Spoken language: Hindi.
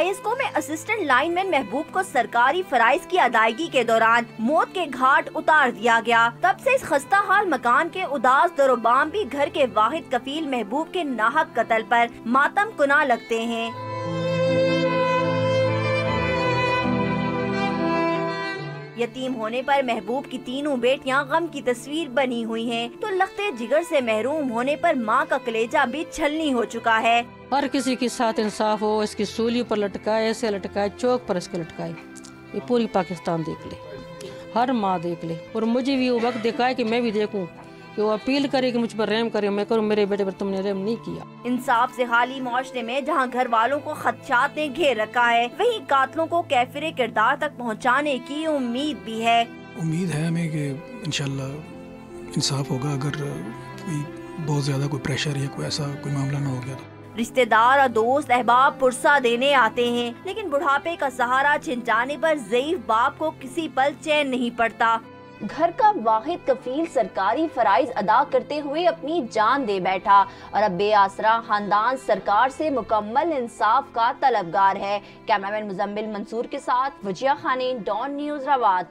ISCO में असिस्टेंट लाइनमैन महबूब को सरकारी फराइज की अदायगी के दौरान मौत के घाट उतार दिया गया। तब से इस खस्ता हाल मकान के उदास दरोबाम भी घर के वाहिद कफील महबूब के नाहक कत्ल पर मातम कुना लगते हैं। यतीम होने पर महबूब की तीनों बेटियां गम की तस्वीर बनी हुई हैं, तो लख्ते जिगर से महरूम होने पर मां का कलेजा भी छलनी हो चुका है। हर किसी के साथ इंसाफ हो, इसकी सूली पर लटकाए, ऐसे लटकाए, चौक पर इसके लटकाए। ये पूरी पाकिस्तान देख ले, हर माँ देख ले, और मुझे भी वो वक्त दिखाए कि मैं भी देखूं कि वो अपील करे कि मुझ पर रहम करे। मैं करूं मेरे बेटे पर तुमने रहम नहीं किया। इंसाफ से हाली माशरे में जहां घर वालों को खदशात ने घेर रखा है, वहीं कातलों को कैफिरे किरदार तक पहुंचाने की उम्मीद भी है। उम्मीद है हमें कि इंशाल्लाह इंसाफ होगा। अगर कोई बहुत ज्यादा कोई प्रेशर या कोई ऐसा कोई मामला ना हो गया तो। रिश्तेदार और दोस्त अहबाब पुरसा देने आते हैं, लेकिन बुढ़ापे का सहारा छिन जाने पर ज़ईफ बाप को किसी पल चैन नहीं पड़ता। घर का वाहिद कफील सरकारी फराइज अदा करते हुए अपनी जान दे बैठा और अब बेआसरा खानदान सरकार से मुकम्मल इंसाफ का तलबगार है। कैमरामैन मुजम्मिल मंसूर के साथ वजिया खानी, डॉन न्यूज़ रवात।